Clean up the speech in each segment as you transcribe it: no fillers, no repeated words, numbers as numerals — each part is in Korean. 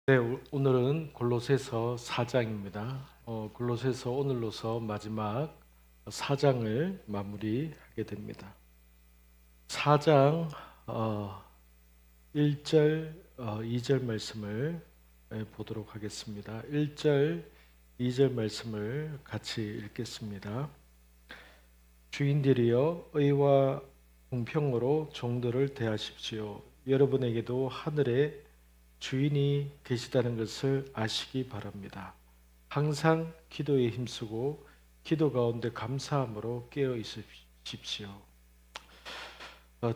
네, 오늘은 골로새서 4장입니다. 골로새서 오늘로서 마지막 4장을 마무리하게 됩니다. 4장 1절, 2절 말씀을 보도록 하겠습니다. 1절, 2절 말씀을 같이 읽겠습니다. 주인들이여 의와 공평으로 종들을 대하십시오. 여러분에게도 하늘에 주인이 계시다는 것을 아시기 바랍니다. 항상 기도에 힘쓰고 기도 가운데 감사함으로 깨어 있으십시오.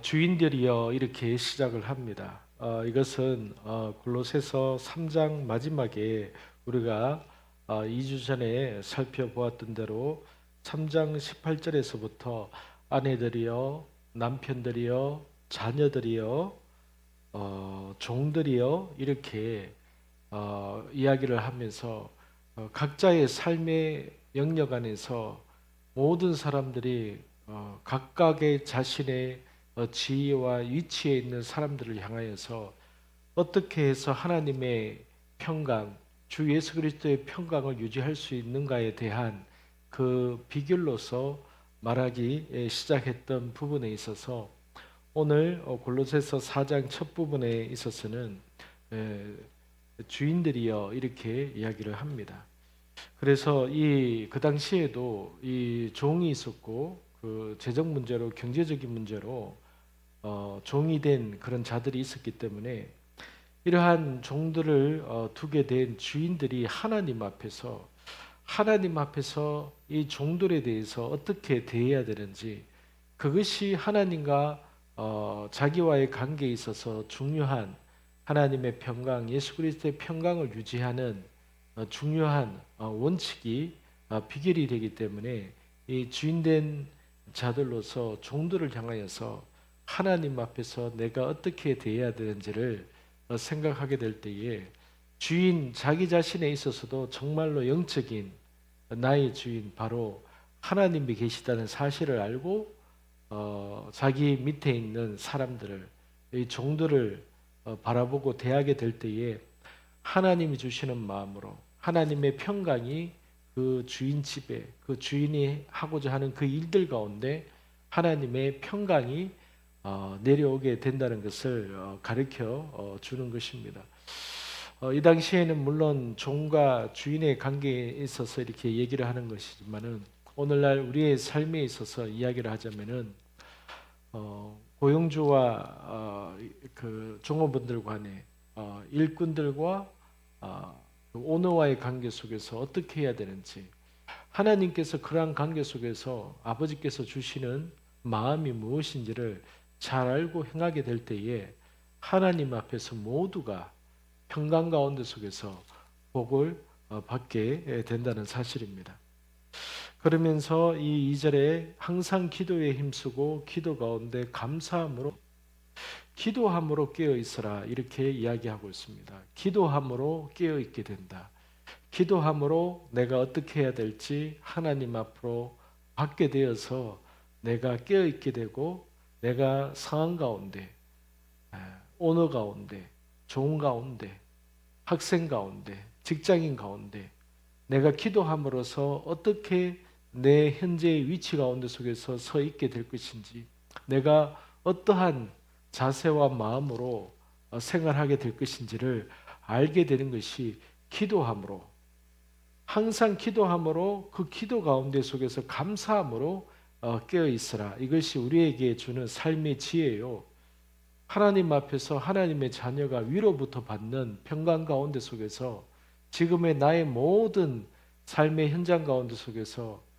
주인들이여 이렇게 시작을 합니다. 이것은 골로새서 3장 마지막에 우리가 2주 전에 살펴보았던 대로 3장 18절에서부터 아내들이여 남편들이여 자녀들이여 종들이여 이렇게 이야기를 하면서 각자의 삶의 영역 안에서 모든 사람들이 각각의 자신의 지위와 위치에 있는 사람들을 향하여서 어떻게 해서 하나님의 평강, 주 예수 그리스도의 평강을 유지할 수 있는가에 대한 그 비결로서 말하기 시작했던 부분에 있어서 오늘 골로새서 4장 첫 부분에 있어서는 주인들이여 이렇게 이야기를 합니다. 그래서 그 당시에도 이 종이 있었고 그 재정 문제로 경제적인 문제로 종이 된 그런 자들이 있었기 때문에 이러한 종들을 두게 된 주인들이 하나님 앞에서 이 종들에 대해서 어떻게 대해야 되는지 그것이 하나님과 자기와의 관계에 있어서 중요한 하나님의 평강, 예수 그리스도의 평강을 유지하는 중요한 원칙이 비결이 되기 때문에 이 주인된 자들로서 종들을 향하여서 하나님 앞에서 내가 어떻게 대해야 되는지를 생각하게 될 때에 주인 자기 자신에 있어서도 정말로 영적인 나의 주인 바로 하나님이 계시다는 사실을 알고 자기 밑에 있는 사람들을 이 종들을 바라보고 대하게 될 때에 하나님이 주시는 마음으로 하나님의 평강이 그 주인 집에 그 주인이 하고자 하는 그 일들 가운데 하나님의 평강이 내려오게 된다는 것을 가르쳐 주는 것입니다. 이 당시에는 물론 종과 주인의 관계에 있어서 이렇게 얘기를 하는 것이지만은 오늘날 우리의 삶에 있어서 이야기를 하자면은 고용주와 그 종업원들 간의 일꾼들과 그 오너와의 관계 속에서 어떻게 해야 되는지 하나님께서 그러한 관계 속에서 아버지께서 주시는 마음이 무엇인지를 잘 알고 행하게 될 때에 하나님 앞에서 모두가 평강 가운데 속에서 복을 받게 된다는 사실입니다. 그러면서 이 2절에 항상 기도에 힘쓰고 기도 가운데 기도함으로 깨어 있어라 이렇게 이야기하고 있습니다. 기도함으로 깨어 있게 된다. 기도함으로 내가 어떻게 해야 될지 하나님 앞으로 받게 되어서 내가 깨어 있게 되고 내가 상황 가운데 오너 가운데 종 가운데 학생 가운데 직장인 가운데 내가 기도함으로써 어떻게 내 현재의 위치 가운데 속에서 서 있게 될 것인지 내가 어떠한 자세와 마음으로 생활하게 될 것인지를 알게 되는 것이 기도함으로 항상 기도함으로 그 기도 가운데 속에서 감사함으로 깨어 있으라. 이것이 우리에게 주는 삶의 지혜요. 하나님 앞에서 하나님의 자녀가 위로부터 받는 평강 가운데 속에서 지금의 나의 모든 삶의 현장 가운데 속에서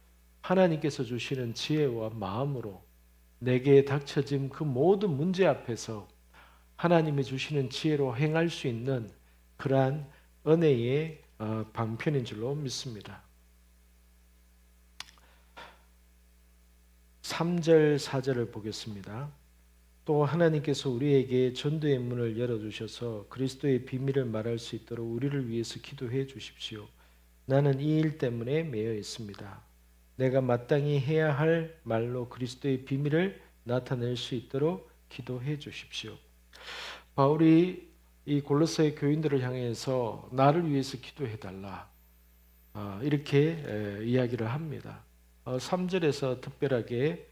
하나님께서 주시는 지혜와 마음으로 내게 닥쳐진 그 모든 문제 앞에서 하나님이 주시는 지혜로 행할 수 있는 그러한 은혜의 방편인 줄로 믿습니다. 3절 4절을 보겠습니다. 또 하나님께서 우리에게 전도의 문을 열어주셔서 그리스도의 비밀을 말할 수 있도록 우리를 위해서 기도해 주십시오. 나는 이 일 때문에 매여 있습니다. 내가 마땅히 해야 할 말로 그리스도의 비밀을 나타낼 수 있도록 기도해 주십시오. 바울이 이 골로새 교인들을 향해서 나를 위해서 기도해 달라 이렇게 이야기를 합니다. 3절에서 특별하게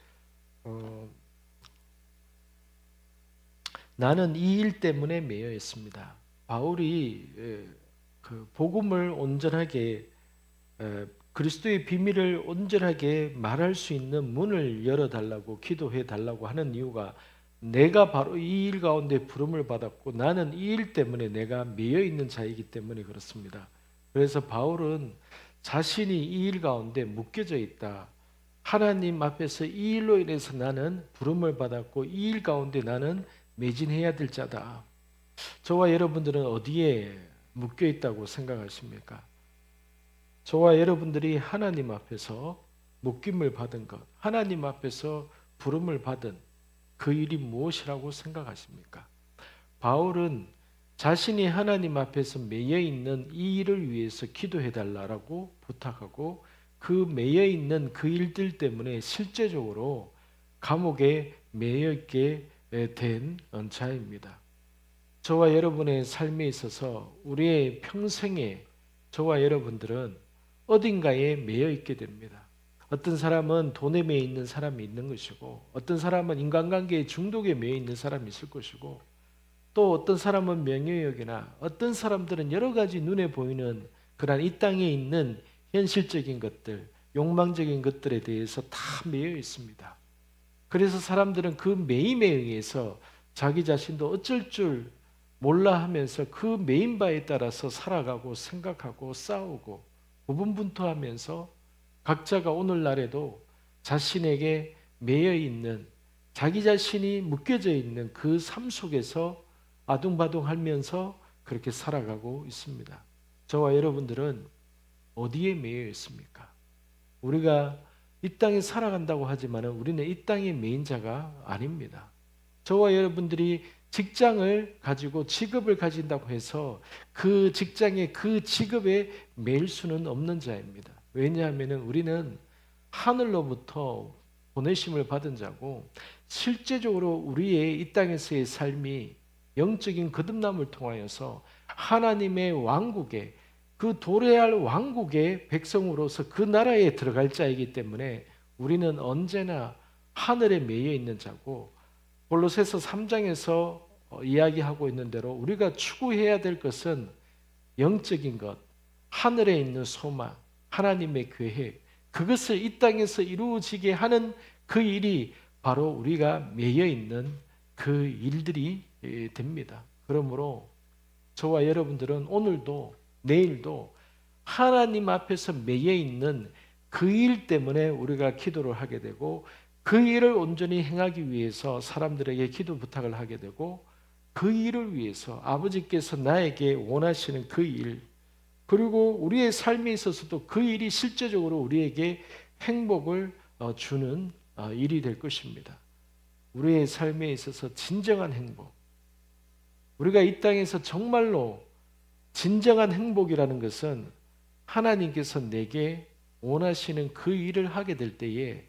나는 이 일 때문에 매여 있습니다. 바울이 그 복음을 온전하게 그리스도의 비밀을 온전하게 말할 수 있는 문을 열어달라고 기도해 달라고 하는 이유가 내가 바로 이 일 가운데 부름을 받았고 나는 이 일 때문에 내가 매여 있는 자이기 때문에 그렇습니다. 그래서 바울은 자신이 이 일 가운데 묶여져 있다. 하나님 앞에서 이 일로 인해서 나는 부름을 받았고 이 일 가운데 나는 매진해야 될 자다. 저와 여러분들은 어디에 묶여 있다고 생각하십니까? 저와 여러분들이 하나님 앞에서 묶임을 받은 것, 하나님 앞에서 부름을 받은 그 일이 무엇이라고 생각하십니까? 바울은 자신이 하나님 앞에서 매여 있는 이 일을 위해서 기도해 달라고 부탁하고 그 매여 있는 그 일들 때문에 실제적으로 감옥에 매여 있게 된 자입니다. 저와 여러분의 삶에 있어서 우리의 평생에 저와 여러분들은 어딘가에 매여 있게 됩니다. 어떤 사람은 돈에 매여 있는 사람이 있는 것이고 어떤 사람은 인간관계의 중독에 매여 있는 사람이 있을 것이고 또 어떤 사람은 명예욕이나 어떤 사람들은 여러 가지 눈에 보이는 그러한 이 땅에 있는 현실적인 것들, 욕망적인 것들에 대해서 다 매여 있습니다. 그래서 사람들은 그 매임에 의해서 자기 자신도 어쩔 줄 몰라 하면서 그 매인 바에 따라서 살아가고 생각하고 싸우고 고분분투하면서 각자가 오늘날에도 자신에게 매여 있는 자기 자신이 묶여져 있는 그 삶 속에서 아둥바둥하면서 그렇게 살아가고 있습니다. 저와 여러분들은 어디에 매여 있습니까? 우리가 이 땅에 살아간다고 하지만 우리는 이 땅의 매인 자가 아닙니다. 저와 여러분들이 직장을 가지고 직업을 가진다고 해서 그 직장에 그 직업에 매일 수는 없는 자입니다. 왜냐하면 우리는 하늘로부터 보내심을 받은 자고 실제적으로 우리의 이 땅에서의 삶이 영적인 거듭남을 통하여서 하나님의 왕국에 그 도래할 왕국의 백성으로서 그 나라에 들어갈 자이기 때문에 우리는 언제나 하늘에 매여 있는 자고 골로새서 3장에서 이야기하고 있는 대로 우리가 추구해야 될 것은 영적인 것, 하늘에 있는 소망, 하나님의 계획, 그것을 이 땅에서 이루어지게 하는 그 일이 바로 우리가 매여 있는 그 일들이 됩니다. 그러므로 저와 여러분들은 오늘도 내일도 하나님 앞에서 매여 있는 그 일 때문에 우리가 기도를 하게 되고 그 일을 온전히 행하기 위해서 사람들에게 기도 부탁을 하게 되고 그 일을 위해서 아버지께서 나에게 원하시는 그 일, 그리고 우리의 삶에 있어서도 그 일이 실제적으로 우리에게 행복을 주는 일이 될 것입니다. 우리의 삶에 있어서 진정한 행복, 우리가 이 땅에서 정말로 진정한 행복이라는 것은 하나님께서 내게 원하시는 그 일을 하게 될 때에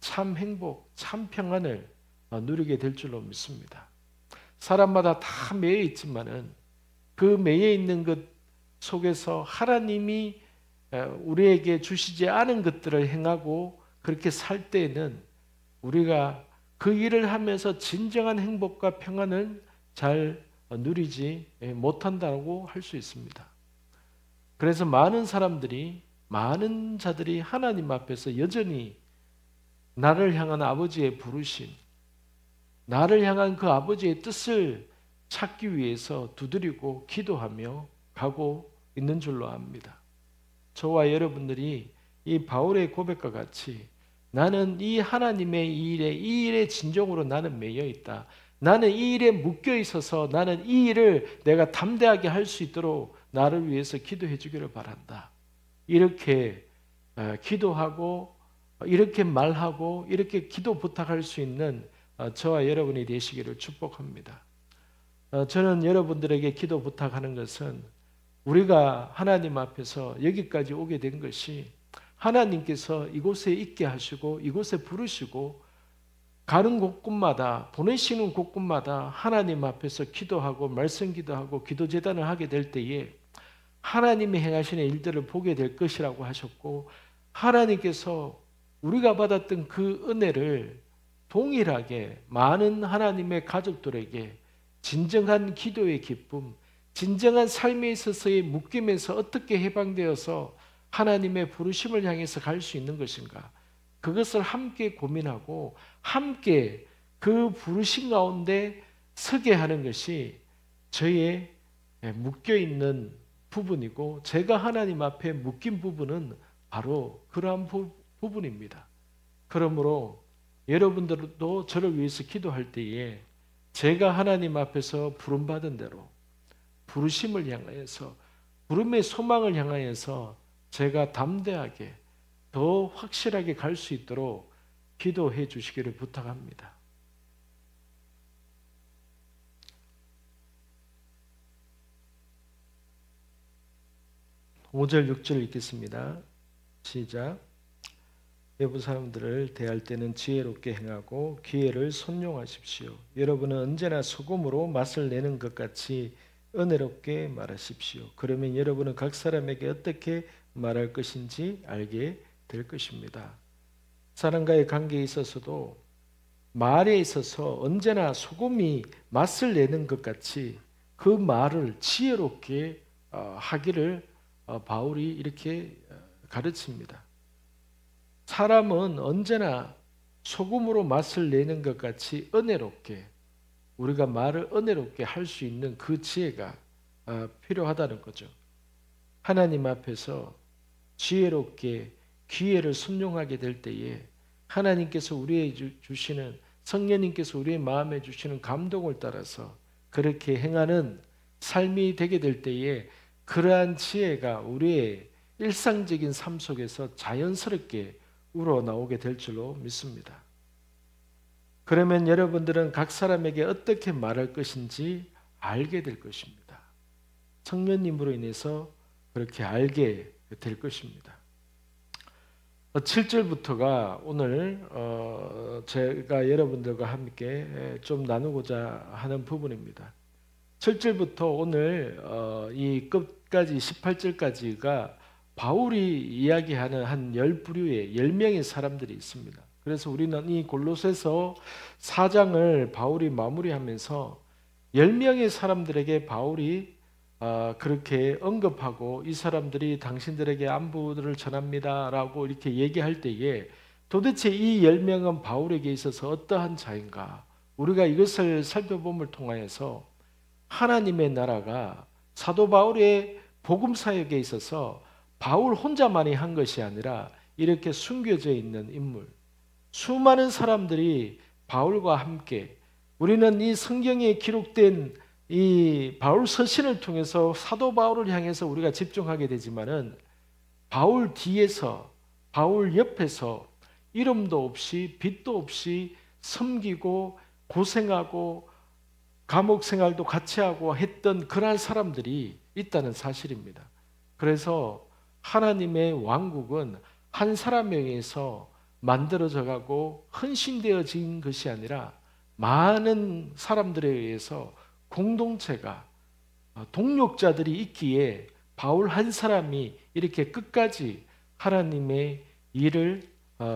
참 행복, 참 평안을 누리게 될 줄로 믿습니다. 사람마다 다 매여 있지만은 그 매여 있는 것 속에서 하나님이 우리에게 주시지 않은 것들을 행하고 그렇게 살 때에는 우리가 그 일을 하면서 진정한 행복과 평안을 잘 누리지 못한다고 할 수 있습니다. 그래서 많은 사람들이, 많은 자들이 하나님 앞에서 여전히 나를 향한 아버지의 부르심, 나를 향한 그 아버지의 뜻을 찾기 위해서 두드리고 기도하며 가고 있는 줄로 압니다. 저와 여러분들이 이 바울의 고백과 같이 나는 이 하나님의 이 일에 진정으로 나는 매여 있다. 나는 이 일에 묶여 있어서 나는 이 일을 내가 담대하게 할 수 있도록 나를 위해서 기도해 주기를 바란다. 이렇게 기도하고 이렇게 말하고 이렇게 기도 부탁할 수 있는 저와 여러분이 되시기를 축복합니다. 저는 여러분들에게 기도 부탁하는 것은 우리가 하나님 앞에서 여기까지 오게 된 것이 하나님께서 이곳에 있게 하시고 이곳에 부르시고 가는 곳곳마다, 보내시는 곳곳마다 하나님 앞에서 기도하고 말씀 기도하고 기도 제단을 하게 될 때에 하나님이 행하시는 일들을 보게 될 것이라고 하셨고, 하나님께서 우리가 받았던 그 은혜를 동일하게 많은 하나님의 가족들에게 진정한 기도의 기쁨, 진정한 삶에 있어서의 묶임에서 어떻게 해방되어서 하나님의 부르심을 향해서 갈 수 있는 것인가, 그것을 함께 고민하고 함께 그 부르심 가운데 서게 하는 것이 저의 묶여있는 부분이고, 제가 하나님 앞에 묶인 부분은 바로 그러한 부분입니다. 그러므로 여러분들도 저를 위해서 기도할 때에 제가 하나님 앞에서 부름받은 대로 부르심을 향하여서, 부름의 소망을 향하여서 제가 담대하게 더 확실하게 갈 수 있도록 기도해 주시기를 부탁합니다. 5절 6절 읽겠습니다. 시작. 외부 사람들을 대할 때는 지혜롭게 행하고 기회를 선용하십시오. 여러분은 언제나 소금으로 맛을 내는 것 같이 은혜롭게 말하십시오. 그러면 여러분은 각 사람에게 어떻게 말할 것인지 알게 될 것입니다. 사람과의 관계에 있어서도 말에 있어서 언제나 소금이 맛을 내는 것 같이 그 말을 지혜롭게 하기를 바울이 이렇게 가르칩니다. 사람은 언제나 소금으로 맛을 내는 것 같이 은혜롭게, 우리가 말을 은혜롭게 할 수 있는 그 지혜가 필요하다는 거죠. 하나님 앞에서 지혜롭게 기회를 순종하게 될 때에 하나님께서 우리에게 주시는, 성령님께서 우리의 마음에 주시는 감동을 따라서 그렇게 행하는 삶이 되게 될 때에 그러한 지혜가 우리의 일상적인 삶 속에서 자연스럽게 우러나오게 될 줄로 믿습니다. 그러면 여러분들은 각 사람에게 어떻게 말할 것인지 알게 될 것입니다. 성령님으로 인해서 그렇게 알게 될 것입니다. 7절부터가 오늘 제가 여러분들과 함께 좀 나누고자 하는 부분입니다. 7절부터 오늘 이 끝까지 18절까지가 바울이 이야기하는 한 10부류의 10명의 사람들이 있습니다. 그래서 우리는 이 골로새서 4장을 바울이 마무리하면서 10명의 사람들에게 바울이 그렇게 언급하고, 이 사람들이 당신들에게 안부를 전합니다 라고 이렇게 얘기할 때에 도대체 이 10명은 바울에게 있어서 어떠한 자인가, 우리가 이것을 살펴봄을 통하여서 하나님의 나라가 사도 바울의 복음 사역에 있어서 바울 혼자만이 한 것이 아니라 이렇게 숨겨져 있는 인물, 수많은 사람들이 바울과 함께, 우리는 이 성경에 기록된 이 바울 서신을 통해서 사도 바울을 향해서 우리가 집중하게 되지만은 바울 뒤에서, 바울 옆에서 이름도 없이 빛도 없이 섬기고 고생하고 감옥 생활도 같이 하고 했던 그러한 사람들이 있다는 사실입니다. 그래서 하나님의 왕국은 한 사람에 의해서 만들어져 가고 헌신되어진 것이 아니라 많은 사람들에 의해서 공동체가, 동력자들이 있기에 바울 한 사람이 이렇게 끝까지 하나님의 일을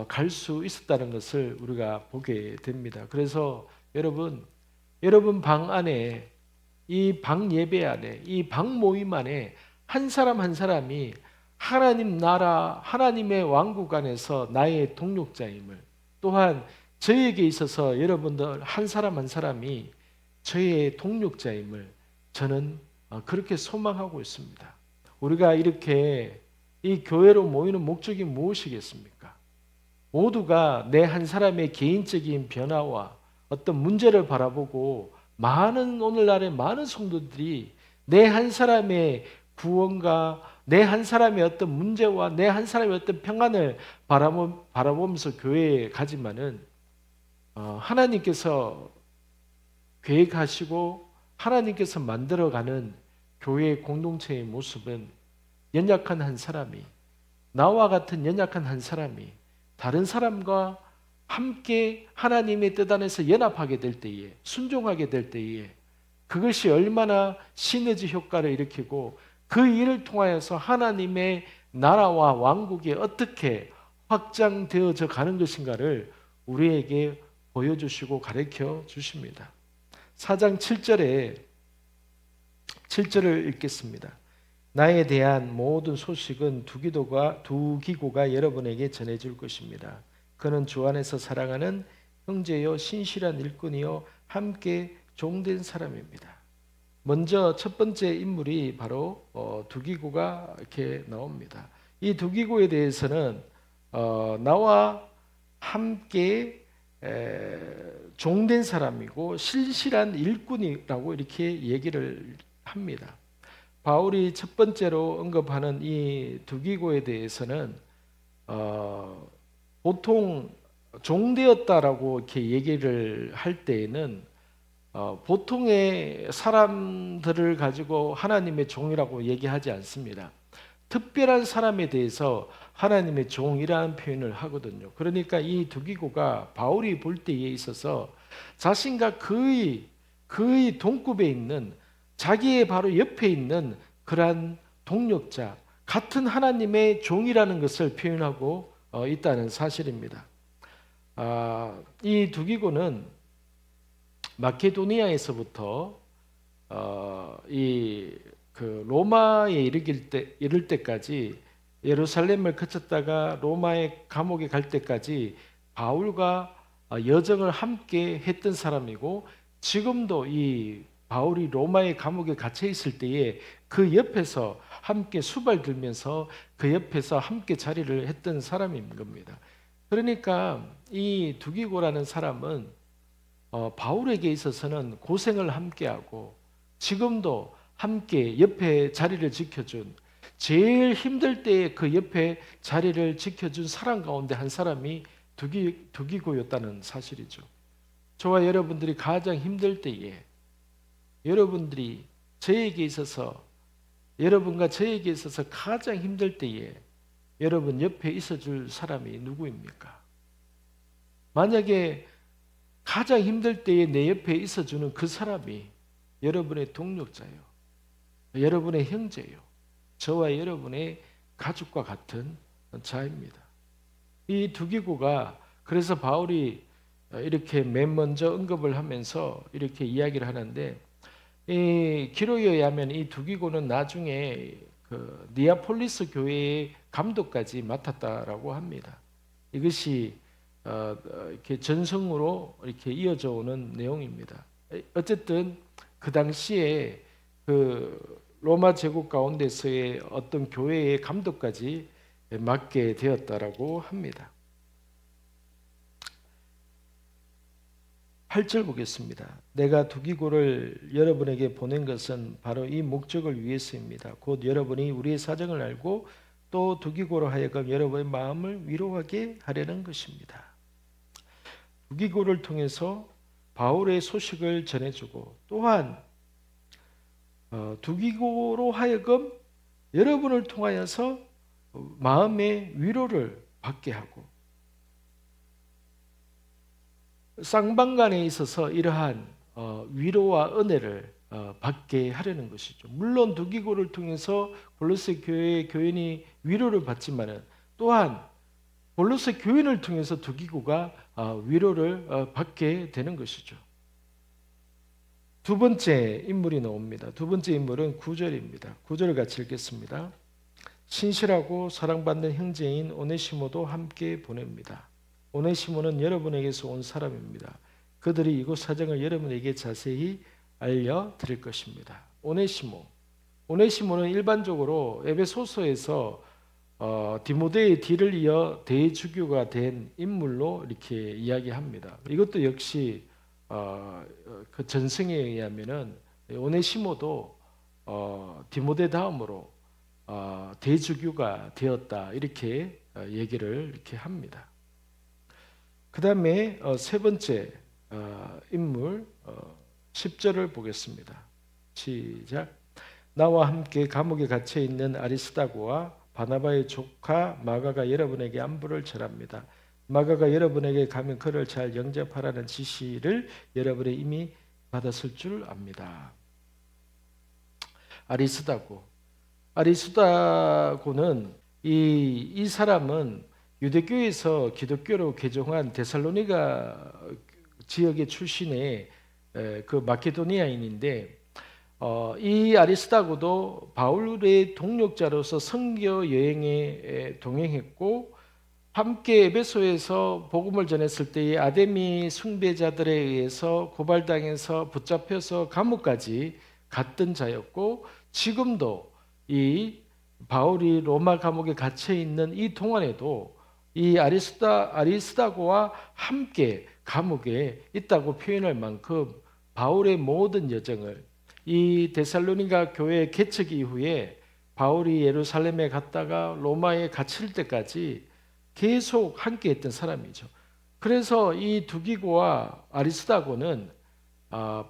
갈 수 있었다는 것을 우리가 보게 됩니다. 그래서 여러분 방 안에, 이 방 예배 안에, 이 방 모임 안에 한 사람 한 사람이 하나님 나라, 하나님의 왕국 안에서 나의 동력자임을, 또한 저에게 있어서 여러분들 한 사람 한 사람이 저의 동력자임을 저는 그렇게 소망하고 있습니다. 우리가 이렇게 이 교회로 모이는 목적이 무엇이겠습니까? 모두가 내 한 사람의 개인적인 변화와 어떤 문제를 바라보고, 많은 오늘날의 많은 성도들이 내 한 사람의 구원과 내 한 사람의 어떤 문제와 내 한 사람의 어떤 평안을 바라보면서 교회에 가지만은 하나님께서 계획하시고 하나님께서 만들어가는 교회의 공동체의 모습은 연약한 한 사람이, 나와 같은 연약한 한 사람이 다른 사람과 함께 하나님의 뜻 안에서 연합하게 될 때에, 순종하게 될 때에 그것이 얼마나 시너지 효과를 일으키고 그 일을 통하여서 하나님의 나라와 왕국이 어떻게 확장되어져 가는 것인가를 우리에게 보여주시고 가르쳐 주십니다. 4장 7절을 읽겠습니다. 나에 대한 모든 소식은 두기고가 여러분에게 전해줄 것입니다. 그는 주 안에서 사랑하는 형제요 신실한 일꾼이요 함께 종된 사람입니다. 먼저 첫 번째 인물이 바로 두기고가 이렇게 나옵니다. 이 두기고에 대해서는 나와 함께 종된 사람이고 신실한 일꾼이라고 이렇게 얘기를 합니다. 바울이 첫 번째로 언급하는 이 두기고에 대해서는 보통 종되었다라고 이렇게 얘기를 할 때에는 보통의 사람들을 가지고 하나님의 종이라고 얘기하지 않습니다. 특별한 사람에 대해서 하나님의 종이라는 표현을 하거든요. 그러니까 이 두기고가 바울이 볼 때에 있어서 자신과 거의 동급에 있는 자기의 바로 옆에 있는 그러한 동력자, 같은 하나님의 종이라는 것을 표현하고 있다는 사실입니다. 이 두기고는 마케도니아에서부터 로마에 이를 때까지 예루살렘을 거쳤다가 로마의 감옥에 갈 때까지 바울과 여정을 함께 했던 사람이고, 지금도 이 바울이 로마의 감옥에 갇혀 있을 때에 그 옆에서 함께 수발 들면서 그 옆에서 함께 자리를 했던 사람인 겁니다. 그러니까 이 두기고라는 사람은 바울에게 있어서는 고생을 함께하고 지금도 함께 옆에 자리를 지켜준, 제일 힘들 때에 그 옆에 자리를 지켜준 사람 가운데 한 사람이 두기고였다는 사실이죠. 저와 여러분들이 가장 힘들 때에 여러분들이 저에게 있어서, 여러분과 저에게 있어서 가장 힘들 때에 여러분 옆에 있어줄 사람이 누구입니까? 만약에 가장 힘들 때에 내 옆에 있어주는 그 사람이 여러분의 동력자예요. 여러분의 형제예요. 저와 여러분의 가족과 같은 자입니다. 이 두기고가, 그래서 바울이 이렇게 맨 먼저 언급을 하면서 이렇게 이야기를 하는데, 이 기록에 의하면 이 두기고는 나중에 그 니아폴리스 교회의 감독까지 맡았다라고 합니다. 이것이 이렇게 전승으로 이렇게 이어져 오는 내용입니다. 어쨌든 그 당시에 그 로마 제국 가운데서의 어떤 교회의 감독까지 맡게 되었다라고 합니다. 8절 보겠습니다. 내가 두기고를 여러분에게 보낸 것은 바로 이 목적을 위해서입니다. 곧 여러분이 우리의 사정을 알고 또 두기고로 하여금 여러분의 마음을 위로하게 하려는 것입니다. 두기고를 통해서 바울의 소식을 전해주고, 또한 두기고로 하여금 여러분을 통하여서 마음의 위로를 받게 하고, 쌍방간에 있어서 이러한 위로와 은혜를 받게 하려는 것이죠. 물론 두기고를 통해서 골로새 교회의 교인이 위로를 받지만은 또한 골로새 교인을 통해서 두기고가 위로를 받게 되는 것이죠. 두 번째 인물이 나옵니다. 두 번째 인물은 9절입니다. 9절을 같이 읽겠습니다. 신실하고 사랑받는 형제인 오네시모도 함께 보냅니다. 오네시모는 여러분에게서 온 사람입니다. 그들이 이곳 사정을 여러분에게 자세히 알려드릴 것입니다. 오네시모는 일반적으로 에베소서에서 디모데의 뒤를 이어 대주교가 된 인물로 이렇게 이야기합니다. 이것도 역시 그 전승에 의하면은 오네시모도 디모데 다음으로 대주교가 되었다, 이렇게 얘기를 이렇게 합니다. 그 다음에 세 번째 인물 10절을 보겠습니다. 시작. 나와 함께 감옥에 갇혀 있는 아리스다고와 바나바의 조카 마가가 여러분에게 안부를 전합니다. 마가가 여러분에게 가면 그를 잘 영접하라는 지시를 여러분이 이미 받았을 줄 압니다. 아리스다고는 이 사람은 유대교에서 기독교로 개종한 데살로니가 지역의 출신의 그 마케도니아인인데 이 아리스다고도 바울의 동력자로서 선교 여행에 동행했고 함께 에베소에서 복음을 전했을 때에 아데미 숭배자들에 의해서 고발당해서 붙잡혀서 감옥까지 갔던 자였고 지금도 이 바울이 로마 감옥에 갇혀 있는 이 동안에도 이 아리스다고와 함께 감옥에 있다고 표현할 만큼 바울의 모든 여정을 이 데살로니가 교회 개척 이후에 바울이 예루살렘에 갔다가 로마에 갇힐 때까지 계속 함께 했던 사람이죠. 그래서 이 두기고와 아리스다고는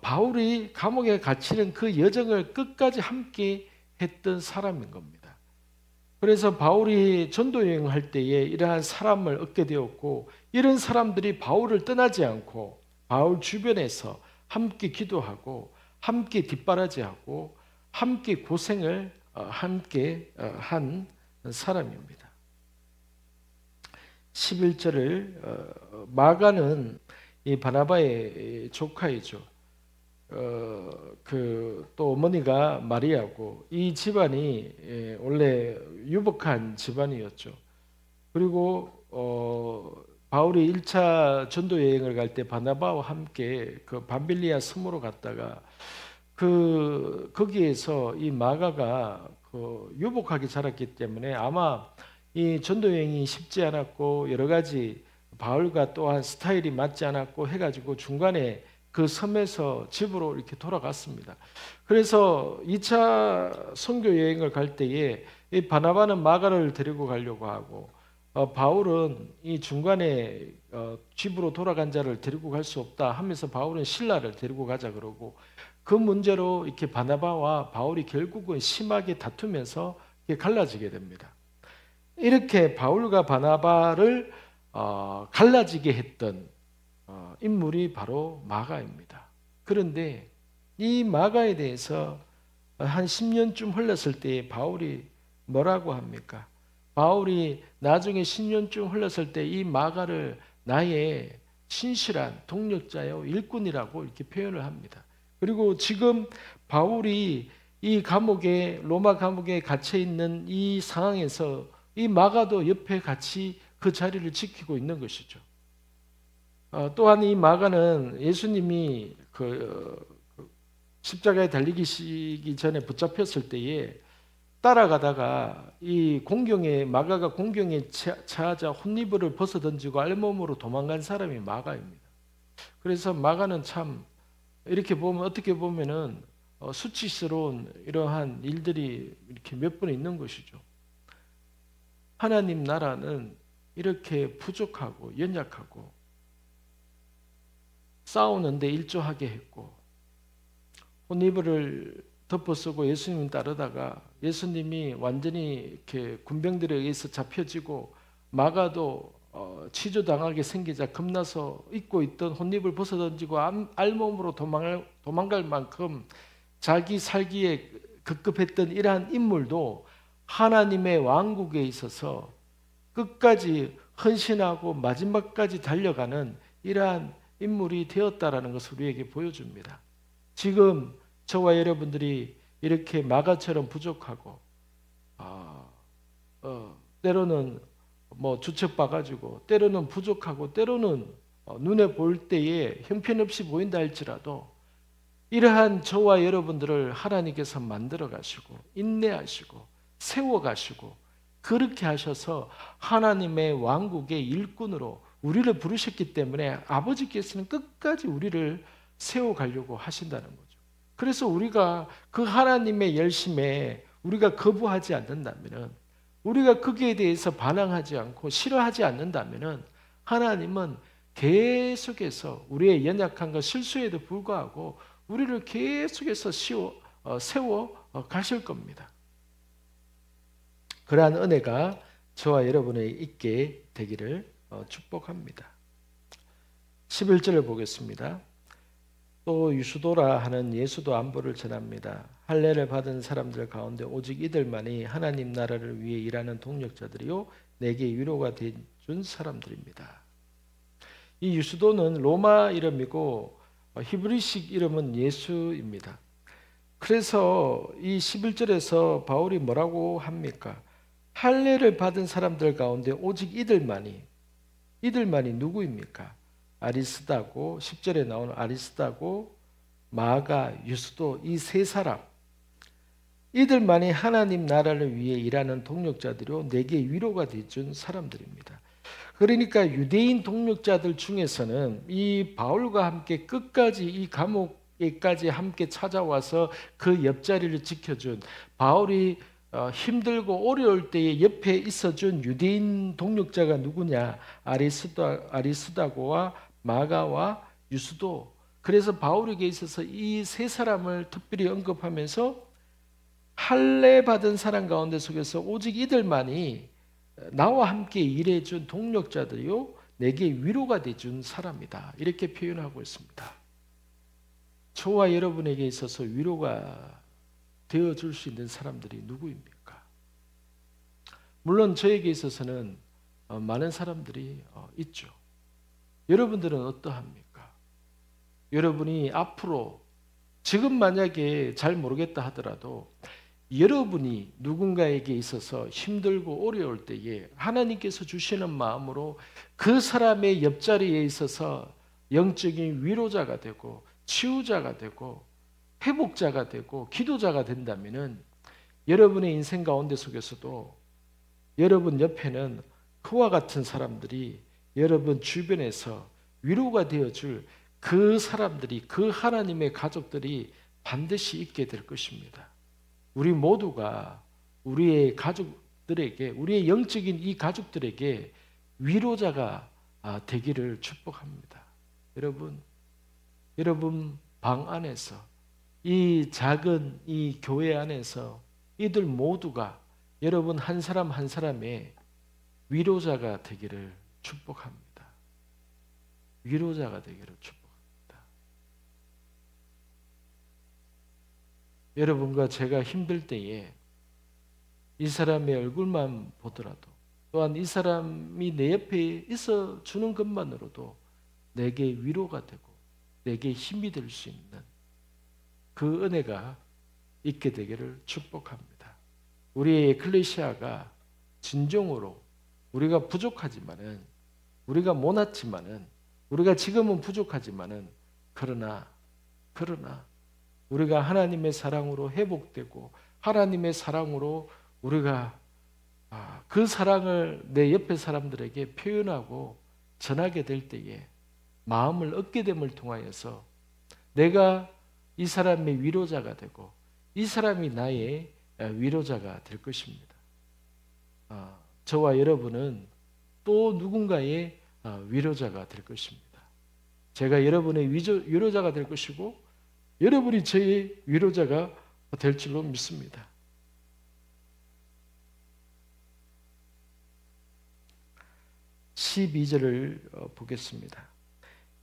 바울이 감옥에 갇히는 그 여정을 끝까지 함께 했던 사람인 겁니다. 그래서 바울이 전도 여행할 때에 이러한 사람을 얻게 되었고 이런 사람들이 바울을 떠나지 않고 바울 주변에서 함께 기도하고 함께 뒷바라지하고 함께 고생을 함께 한 사람입니다. 11절을 마가는 이 바나바의 조카이죠. 또 어머니가 마리아고 이 집안이 원래 유복한 집안이었죠. 그리고 바울이 1차 전도 여행을 갈 때 바나바와 함께 그 밤빌리아 섬으로 갔다가 거기에서 이 마가가 유복하게 자랐기 때문에 아마 이 전도 여행이 쉽지 않았고 여러 가지 바울과 또한 스타일이 맞지 않았고 해가지고 중간에 그 섬에서 집으로 이렇게 돌아갔습니다. 그래서 2차 선교 여행을 갈 때에 이 바나바는 마가를 데리고 가려고 하고 바울은 이 중간에 집으로 돌아간 자를 데리고 갈 수 없다 하면서 바울은 실라를 데리고 가자 그러고 그 문제로 이렇게 바나바와 바울이 결국은 심하게 다투면서 갈라지게 됩니다. 이렇게 바울과 바나바를 갈라지게 했던 인물이 바로 마가입니다. 그런데 이 마가에 대해서 한 10년쯤 흘렀을 때 바울이 뭐라고 합니까? 바울이 나중에 10년쯤 흘렀을 때 이 마가를 나의 신실한 동력자요 일꾼이라고 이렇게 표현을 합니다. 그리고 지금 바울이 이 감옥에 로마 감옥에 갇혀 있는 이 상황에서 이 마가도 옆에 같이 그 자리를 지키고 있는 것이죠. 또한 이 마가는 예수님이 십자가에 달리기 전에 붙잡혔을 때에 따라가다가 이 마가가 공경에 처하자 혼니부를 벗어던지고 알몸으로 도망간 사람이 마가입니다. 그래서 마가는 참 이렇게 보면 어떻게 보면은 수치스러운 이러한 일들이 이렇게 몇 번 있는 것이죠. 하나님 나라는 이렇게 부족하고 연약하고 싸우는데 일조하게 했고 혼이불을 덮어쓰고 예수님 따르다가 예수님이 완전히 이렇게 군병들에 의해서 잡혀지고 마가도 치조당하게 생기자 겁나서 입고 있던 혼입을 벗어던지고 알몸으로 도망갈 만큼 자기 살기에 급급했던 이러한 인물도 하나님의 왕국에 있어서 끝까지 헌신하고 마지막까지 달려가는 이러한 인물이 되었다라는 것을 우리에게 보여줍니다. 지금 저와 여러분들이 이렇게 마가처럼 부족하고 때로는 주책봐가지고 때로는 부족하고 때로는 눈에 보일 때에 형편없이 보인다 할지라도 이러한 저와 여러분들을 하나님께서 만들어 가시고 인내하시고 세워가시고 그렇게 하셔서 하나님의 왕국의 일꾼으로 우리를 부르셨기 때문에 아버지께서는 끝까지 우리를 세워가려고 하신다는 거죠. 그래서 우리가 그 하나님의 열심에 우리가 거부하지 않는다면, 우리가 거기에 대해서 반항하지 않고 싫어하지 않는다면 하나님은 계속해서 우리의 연약함과 실수에도 불구하고 우리를 계속해서 세워 가실 겁니다. 그러한 은혜가 저와 여러분에게 있게 되기를 축복합니다. 11절을 보겠습니다. 또 유수도라 하는 예수도 안부를 전합니다. 할례를 받은 사람들 가운데 오직 이들만이 하나님 나라를 위해 일하는 동력자들이요 내게 위로가 돼준 사람들입니다. 이 유수도는 로마 이름이고 히브리식 이름은 예수입니다. 그래서 이 11절에서 바울이 뭐라고 합니까? 할례를 받은 사람들 가운데 오직 이들만이 누구입니까? 아리스다고 10절에 나오는 아리스다고 마가 유스도 이 세 사람 이들만이 하나님 나라를 위해 일하는 동력자들이요 내게 위로가 돼준 사람들입니다. 그러니까 유대인 동력자들 중에서는 이 바울과 함께 끝까지 이 감옥에까지 함께 찾아와서 그 옆자리를 지켜준 바울이 힘들고 어려울 때에 옆에 있어준 유대인 동력자가 누구냐? 아리스다고와 마가와 유스도. 그래서 바울에게 있어서 이 세 사람을 특별히 언급하면서 할례 받은 사람 가운데 속에서 오직 이들만이 나와 함께 일해준 동력자들이요 내게 위로가 돼준 사람이다. 이렇게 표현하고 있습니다. 저와 여러분에게 있어서 위로가 되어줄 수 있는 사람들이 누구입니까? 물론 저에게 있어서는 많은 사람들이 있죠. 여러분들은 어떠합니까? 여러분이 앞으로 지금 만약에 잘 모르겠다 하더라도 여러분이 누군가에게 있어서 힘들고 어려울 때에 하나님께서 주시는 마음으로 그 사람의 옆자리에 있어서 영적인 위로자가 되고 치유자가 되고 회복자가 되고 기도자가 된다면은 여러분의 인생 가운데 속에서도 여러분 옆에는 그와 같은 사람들이 여러분 주변에서 위로가 되어줄 그 사람들이 그 하나님의 가족들이 반드시 있게 될 것입니다. 우리 모두가 우리의 가족들에게 우리의 영적인 이 가족들에게 위로자가 되기를 축복합니다. 여러분 방 안에서 이 작은 이 교회 안에서 이들 모두가 여러분 한 사람 한 사람의 위로자가 되기를 축복합니다. 위로자가 되기를 축복합니다. 여러분과 제가 힘들 때에 이 사람의 얼굴만 보더라도 또한 이 사람이 내 옆에 있어 주는 것만으로도 내게 위로가 되고 내게 힘이 될 수 있는 그 은혜가 있게 되기를 축복합니다. 우리의 에클레시아가 진정으로 우리가 부족하지만은 우리가 못났지만은 우리가 지금은 부족하지만은 그러나 우리가 하나님의 사랑으로 회복되고 하나님의 사랑으로 우리가 그 사랑을 내 옆에 사람들에게 표현하고 전하게 될 때에 마음을 얻게 됨을 통하여서 내가 이 사람의 위로자가 되고 이 사람이 나의 위로자가 될 것입니다. 저와 여러분은 또 누군가의 위로자가 될 것입니다. 제가 여러분의 위로자가 될 것이고 여러분이 저의 위로자가 될 줄로 믿습니다. 12절을 보겠습니다.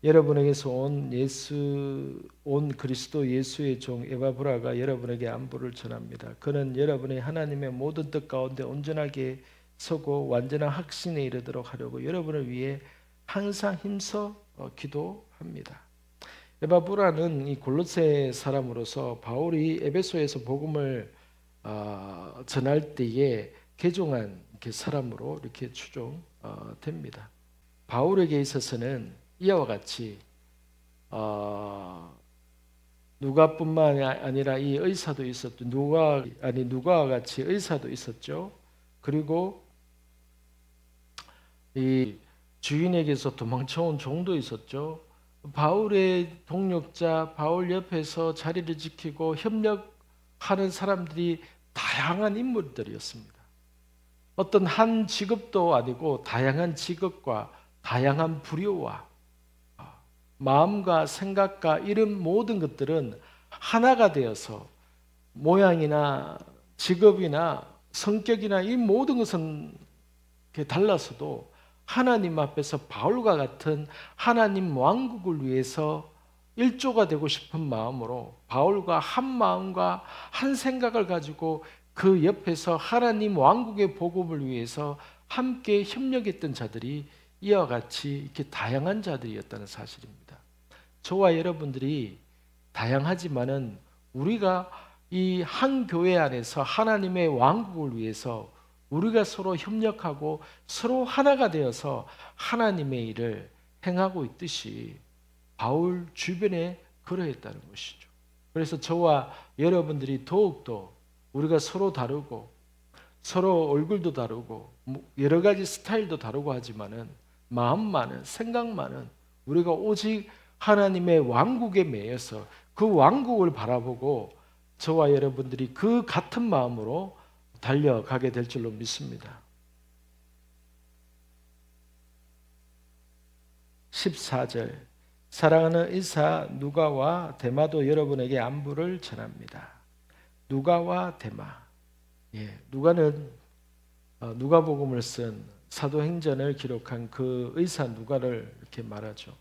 여러분에게서 온 그리스도 예수의 종 에바브라가 여러분에게 안부를 전합니다. 그는 여러분이 하나님의 모든 뜻 가운데 온전하게 서고 완전한 확신에 이르도록 하려고 여러분을 위해 항상 힘써 기도합니다. 에바브라는 이 골로새 사람으로서 바울이 에베소에서 복음을 전할 때에 개종한 사람으로 이렇게 추정됩니다. 바울에게 있어서는 이와 같이 누가뿐만 아니라 이 의사도 있었죠. 누가와 같이 의사도 있었죠. 그리고 이 주인에게서 도망쳐온 종도 있었죠. 바울의 동력자, 바울 옆에서 자리를 지키고 협력하는 사람들이 다양한 인물들이었습니다. 어떤 한 직업도 아니고 다양한 직업과 다양한 부류와 마음과 생각과 이런 모든 것들은 하나가 되어서 모양이나 직업이나 성격이나 이 모든 것은 달라서도 하나님 앞에서 바울과 같은 하나님 왕국을 위해서 일조가 되고 싶은 마음으로 바울과 한 마음과 한 생각을 가지고 그 옆에서 하나님 왕국의 복음을 위해서 함께 협력했던 자들이 이와 같이 이렇게 다양한 자들이었다는 사실입니다. 저와 여러분들이 다양하지만은 우리가 이 한 교회 안에서 하나님의 왕국을 위해서 우리가 서로 협력하고 서로 하나가 되어서 하나님의 일을 행하고 있듯이 바울 주변에 그러했다는 것이죠. 그래서 저와 여러분들이 더욱더 우리가 서로 다르고 서로 얼굴도 다르고 여러 가지 스타일도 다르고 하지만은 마음만은 생각만은 우리가 오직 하나님의 왕국에 매여서 그 왕국을 바라보고 저와 여러분들이 그 같은 마음으로 달려가게 될 줄로 믿습니다. 14절 사랑하는 의사 누가와 데마도 여러분에게 안부를 전합니다. 누가와 데마. 누가는 누가복음을 쓴 사도행전을 기록한 그 의사 누가를 이렇게 말하죠.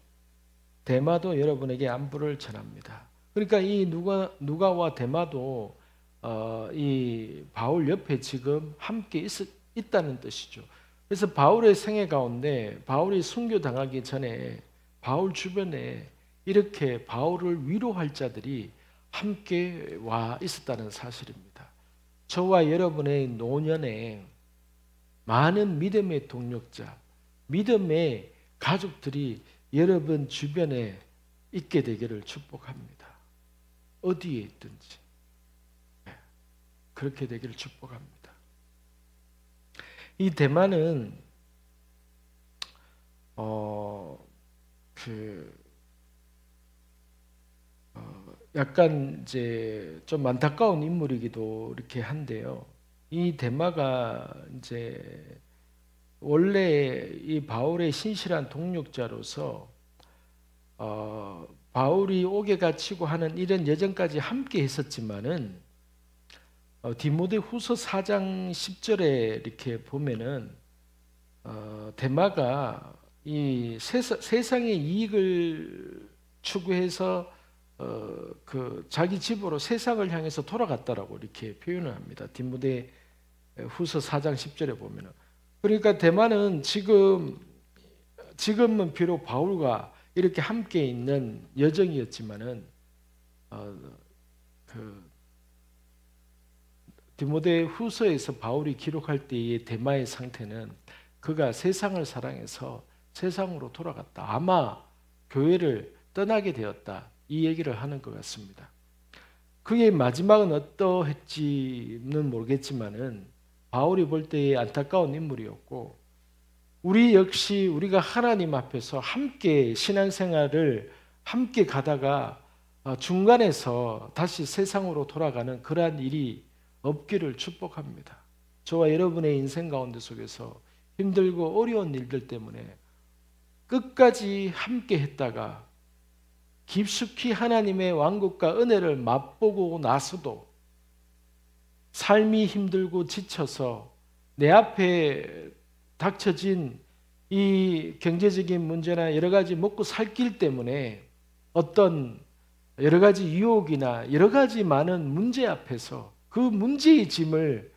데마도 여러분에게 안부를 전합니다. 그러니까 이 누가와 데마도 이 바울 옆에 지금 함께 있다는 뜻이죠. 그래서 바울의 생애 가운데 바울이 순교당하기 전에 바울 주변에 이렇게 바울을 위로할 자들이 함께 와 있었다는 사실입니다. 저와 여러분의 노년에 많은 믿음의 동력자, 믿음의 가족들이 여러분 주변에 있게 되기를 축복합니다. 어디에 있든지 그렇게 되기를 축복합니다. 이 대만은 약간 이제 좀 안타까운 인물이기도 이렇게 한데요. 이 데마가 이제 원래 이 바울의 신실한 동력자로서 바울이 옥에 갇히고 하는 이런 여정까지 함께 했었지만은 디모데후서 4장 10절에 이렇게 보면은 데마가 이 세상의 이익을 추구해서 그 자기 집으로 세상을 향해서 돌아갔다라고 이렇게 표현을 합니다. 디모데후서 4장 10절에 보면은 그러니까 데마는 지금은 비록 바울과 이렇게 함께 있는 여정이었지만은 그 디모데후서에서 바울이 기록할 때의 데마의 상태는 그가 세상을 사랑해서 세상으로 돌아갔다. 아마 교회를 떠나게 되었다. 이 얘기를 하는 것 같습니다. 그의 마지막은 어떠했지는 모르겠지만은 바울이 볼 때의 안타까운 인물이었고 우리 역시 우리가 하나님 앞에서 함께 신앙생활을 함께 가다가 중간에서 다시 세상으로 돌아가는 그러한 일이 없기를 축복합니다. 저와 여러분의 인생 가운데 속에서 힘들고 어려운 일들 때문에 끝까지 함께 했다가 깊숙이 하나님의 왕국과 은혜를 맛보고 나서도 삶이 힘들고 지쳐서 내 앞에 닥쳐진 이 경제적인 문제나 여러 가지 먹고 살 길 때문에 어떤 여러 가지 유혹이나 여러 가지 많은 문제 앞에서 그 문제의 짐을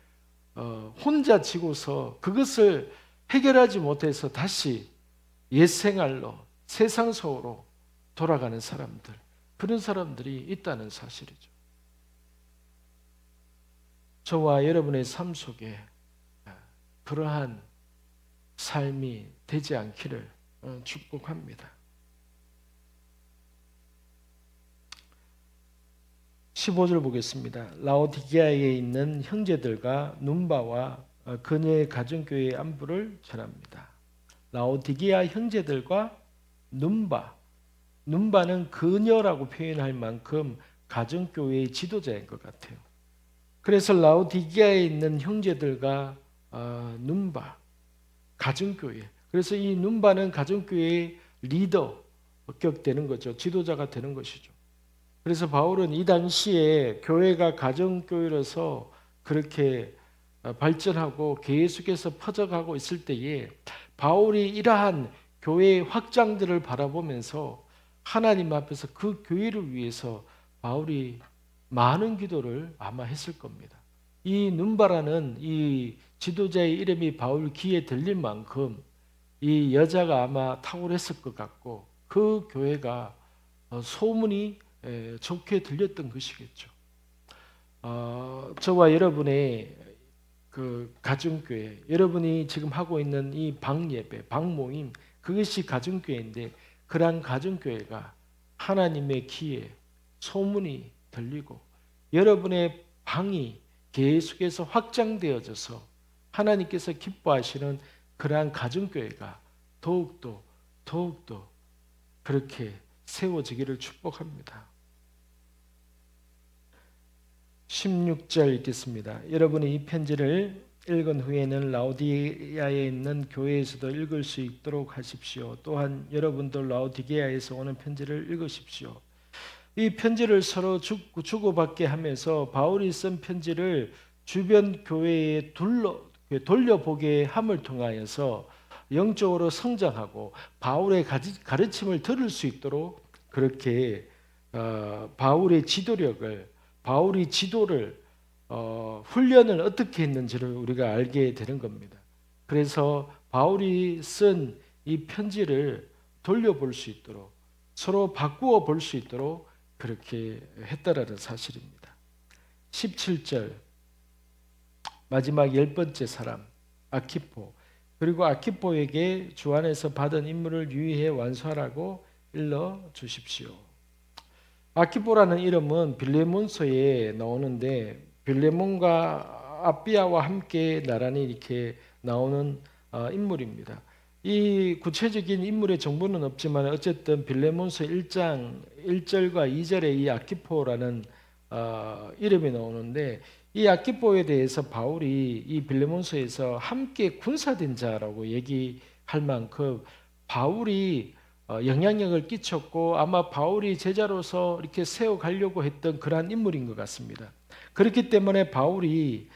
혼자 지고서 그것을 해결하지 못해서 다시 옛 생활로 세상 속으로 돌아가는 사람들, 그런 사람들이 있다는 사실이죠. 저와 여러분의 삶 속에 그러한 삶이 되지 않기를 축복합니다. 15절 보겠습니다. 라오디게아에 있는 형제들과 눈바와 그녀의 가정교회의 안부를 전합니다. 라오디게아 형제들과 눈바, 눈바는 그녀라고 표현할 만큼 가정교회의 지도자인 것 같아요. 그래서 라오디게아에 있는 형제들과 눈바, 가정교회. 그래서 이 눈바는 가정교회의 리더격 되는 거죠. 지도자가 되는 것이죠. 그래서 바울은 이 당시에 교회가 가정교회로서 그렇게 발전하고 계속해서 퍼져가고 있을 때에 바울이 이러한 교회의 확장들을 바라보면서 하나님 앞에서 그 교회를 위해서 바울이 많은 기도를 아마 했을 겁니다. 이 눈바라는 이 지도자의 이름이 바울 귀에 들릴 만큼 이 여자가 아마 탁월했을 것 같고 그 교회가 소문이 좋게 들렸던 것이겠죠. 저와 여러분의 그 가정교회, 여러분이 지금 하고 있는 이 방예배, 방모임, 그것이 가정교회인데 그러한 가정교회가 하나님의 귀에 소문이 들리고 여러분의 방이 계속해서 확장되어져서 하나님께서 기뻐하시는 그러한 가정교회가 더욱더 그렇게 세워지기를 축복합니다. 16절 읽겠습니다. 여러분이 이 편지를 읽은 후에는 라오디게아에 있는 교회에서도 읽을 수 있도록 하십시오. 또한 여러분도 라오디게아에서 오는 편지를 읽으십시오. 이 편지를 서로 주고받게 하면서 바울이 쓴 편지를 주변 교회에 돌려보게 함을 통하여서 영적으로 성장하고 바울의 가르침을 들을 수 있도록 그렇게 바울의 지도력을, 바울이 지도를 훈련을 어떻게 했는지를 우리가 알게 되는 겁니다. 그래서 바울이 쓴 이 편지를 돌려볼 수 있도록, 서로 바꾸어 볼 수 있도록 그렇게 했다라는 사실입니다. 17절 마지막 10번째 사람 아키포, 그리고 아키포에게 주 안에서 받은 임무를 유의해 완수하라고 일러 주십시오. 아키포라는 이름은 빌레몬서에 나오는데 빌레몬과 아비아와 함께 나란히 이렇게 나오는 인물입니다. 이 구체적인 인물의 정보는 없지만 어쨌든 빌레몬서 1장 1절과 2절에 이 아키포라는 이름이 나오는데 이 아키포에 대해서 바울이 이 빌레몬서에서 함께 군사된 자라고 얘기할 만큼 바울이 영향력을 끼쳤고 아마 바울이 제자로서 이렇게 세워가려고 했던 그러한 인물인 것 같습니다. 그렇기 때문에 바울이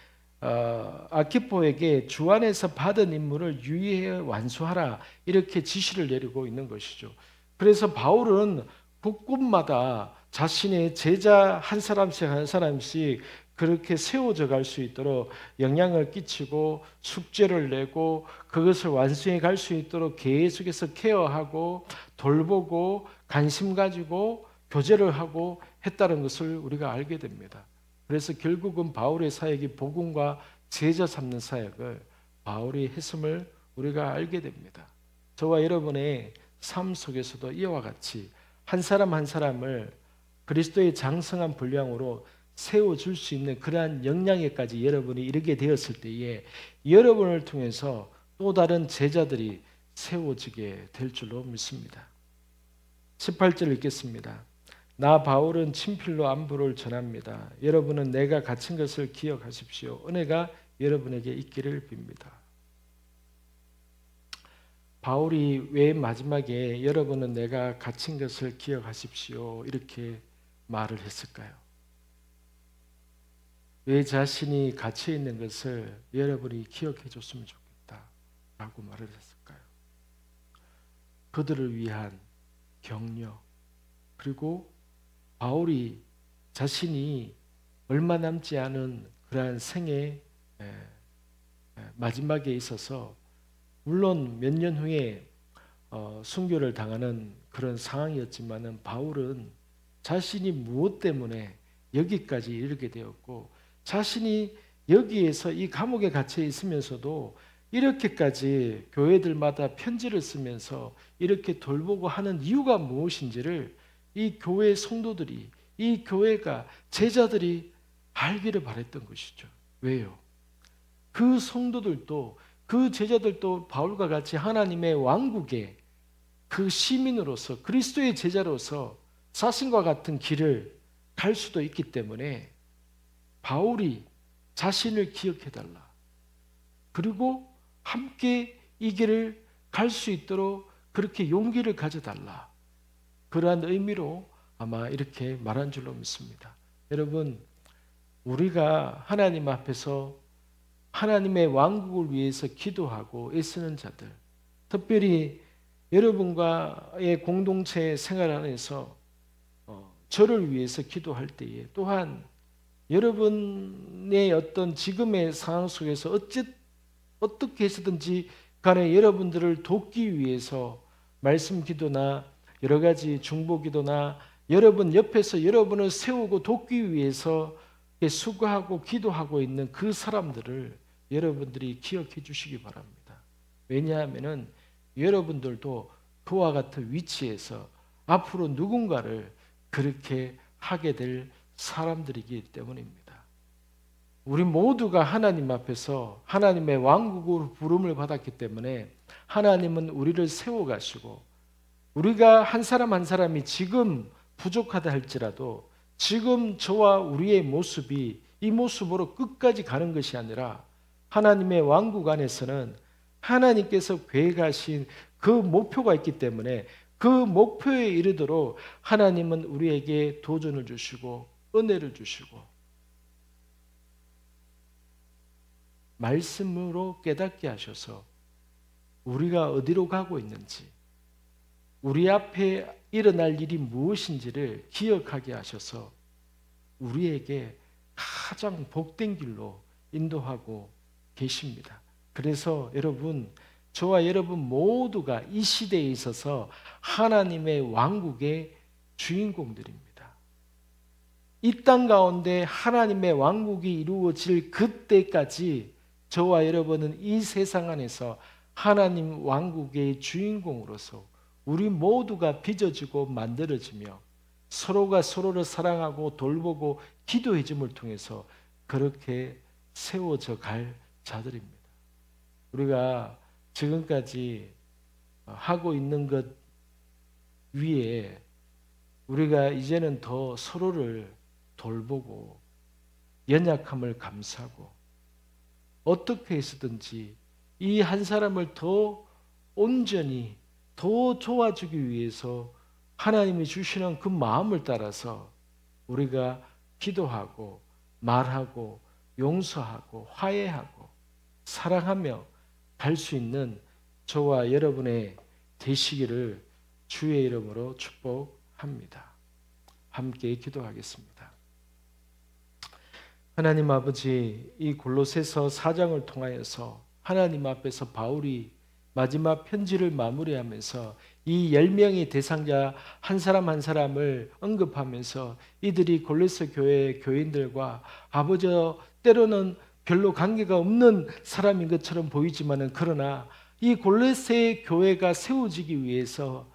아키포에게 주 안에서 받은 임무를 유의해 완수하라 이렇게 지시를 내리고 있는 것이죠. 그래서 바울은 국군마다 자신의 제자 한 사람씩 한 사람씩 그렇게 세워져 갈 수 있도록 영향을 끼치고 숙제를 내고 그것을 완수해 갈 수 있도록 계속해서 케어하고 돌보고 관심 가지고 교제를 하고 했다는 것을 우리가 알게 됩니다. 그래서 결국은 바울의 사역이 복음과 제자 삼는 사역을 바울이 했음을 우리가 알게 됩니다. 저와 여러분의 삶 속에서도 이와 같이 한 사람 한 사람을 그리스도의 장성한 분량으로 세워줄 수 있는 그러한 역량에까지 여러분이 이르게 되었을 때에 여러분을 통해서 또 다른 제자들이 세워지게 될 줄로 믿습니다. 18절 읽겠습니다. 나 바울은 친필로 안부를 전합니다. 여러분은 내가 갇힌 것을 기억하십시오. 은혜가 여러분에게 있기를 빕니다. 바울이 왜 마지막에 여러분은 내가 갇힌 것을 기억하십시오 이렇게 말을 했을까요? 왜 자신이 갇혀 있는 것을 여러분이 기억해 줬으면 좋겠다라고 말을 했을까요? 그들을 위한 격려, 그리고 바울이 자신이 얼마 남지 않은 그러한 생의 마지막에 있어서 물론 몇 년 후에 순교를 당하는 그런 상황이었지만은 바울은 자신이 무엇 때문에 여기까지 이르게 되었고 자신이 여기에서 이 감옥에 갇혀 있으면서도 이렇게까지 교회들마다 편지를 쓰면서 이렇게 돌보고 하는 이유가 무엇인지를 이 교회 성도들이, 이 교회가, 제자들이 알기를 바랬던 것이죠. 왜요? 그 성도들도, 그 제자들도 바울과 같이 하나님의 왕국의 그 시민으로서, 그리스도의 제자로서 자신과 같은 길을 갈 수도 있기 때문에 바울이 자신을 기억해달라. 그리고 함께 이 길을 갈 수 있도록 그렇게 용기를 가져달라. 그러한 의미로 아마 이렇게 말한 줄로 믿습니다. 여러분, 우리가 하나님 앞에서 하나님의 왕국을 위해서 기도하고 애쓰는 자들, 특별히 여러분과의 공동체 생활 안에서 저를 위해서 기도할 때에 또한 여러분의 어떤 지금의 상황 속에서 어떻게 해서든지 간에 여러분들을 돕기 위해서 말씀 기도나 여러 가지 중보 기도나 여러분 옆에서 여러분을 세우고 돕기 위해서 수고하고 기도하고 있는 그 사람들을 여러분들이 기억해 주시기 바랍니다. 왜냐하면 여러분들도 그와 같은 위치에서 앞으로 누군가를 그렇게 하게 될 사람들이기 때문입니다. 우리 모두가 하나님 앞에서 하나님의 왕국으로 부름을 받았기 때문에 하나님은 우리를 세워가시고 우리가 한 사람 한 사람이 지금 부족하다 할지라도 지금 저와 우리의 모습이 이 모습으로 끝까지 가는 것이 아니라 하나님의 왕국 안에서는 하나님께서 계획하신 그 목표가 있기 때문에 그 목표에 이르도록 하나님은 우리에게 도전을 주시고 은혜를 주시고 말씀으로 깨닫게 하셔서 우리가 어디로 가고 있는지 우리 앞에 일어날 일이 무엇인지를 기억하게 하셔서 우리에게 가장 복된 길로 인도하고 계십니다. 그래서 여러분, 저와 여러분 모두가 이 시대에 있어서 하나님의 왕국의 주인공들입니다. 이 땅 가운데 하나님의 왕국이 이루어질 그때까지 저와 여러분은 이 세상 안에서 하나님 왕국의 주인공으로서 우리 모두가 빚어지고 만들어지며 서로가 서로를 사랑하고 돌보고 기도해 줌을 통해서 그렇게 세워져 갈 자들입니다. 우리가 지금까지 하고 있는 것 위에 우리가 이제는 더 서로를 돌보고 연약함을 감싸고 어떻게 해서든지 이 한 사람을 더 온전히 더 도와주기 위해서 하나님이 주시는 그 마음을 따라서 우리가 기도하고 말하고 용서하고 화해하고 사랑하며 갈 수 있는 저와 여러분의 되시기를 주의 이름으로 축복합니다. 함께 기도하겠습니다. 하나님 아버지, 이 골로새서 4장을 통하여서 하나님 앞에서 바울이 마지막 편지를 마무리하면서 이 10명의 대상자 한 사람 한 사람을 언급하면서 이들이 골로새 교회 교인들과 아버지 때로는 별로 관계가 없는 사람인 것처럼 보이지만은 그러나 이 골로새 교회가 세워지기 위해서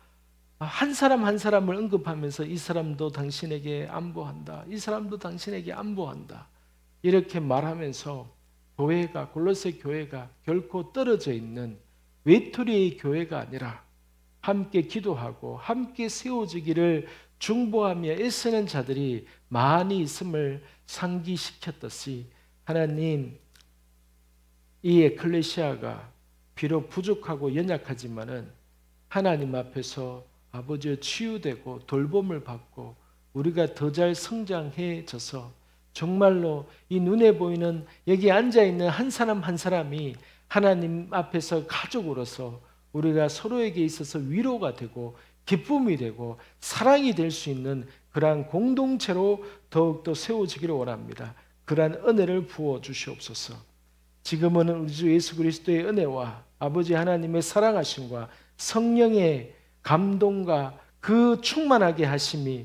한 사람 한 사람을 언급하면서 이 사람도 당신에게 안보한다. 이 사람도 당신에게 안보한다. 이렇게 말하면서 교회가 골로새 교회가 결코 떨어져 있는 외톨이의 교회가 아니라 함께 기도하고 함께 세워지기를 중보하며 애쓰는 자들이 많이 있음을 상기시켰듯이 하나님, 이 에클레시아가 비록 부족하고 연약하지만은 하나님 앞에서 아버지의 치유되고 돌봄을 받고 우리가 더 잘 성장해져서 정말로 이 눈에 보이는 여기 앉아있는 한 사람 한 사람이 하나님 앞에서 가족으로서 우리가 서로에게 있어서 위로가 되고 기쁨이 되고 사랑이 될 수 있는 그러한 공동체로 더욱더 세워지기를 원합니다. 그러한 은혜를 부어 주시옵소서. 지금은 우리 주 예수 그리스도의 은혜와 아버지 하나님의 사랑하심과 성령의 감동과 그 충만하게 하심이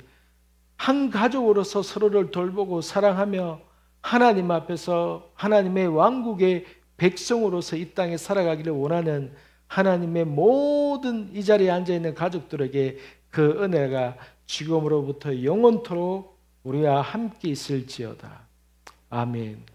한 가족으로서 서로를 돌보고 사랑하며 하나님 앞에서 하나님의 왕국의 백성으로서 이 땅에 살아가기를 원하는 하나님의 모든 이 자리에 앉아있는 가족들에게 그 은혜가 지금으로부터 영원토록 우리와 함께 있을지어다. 아멘.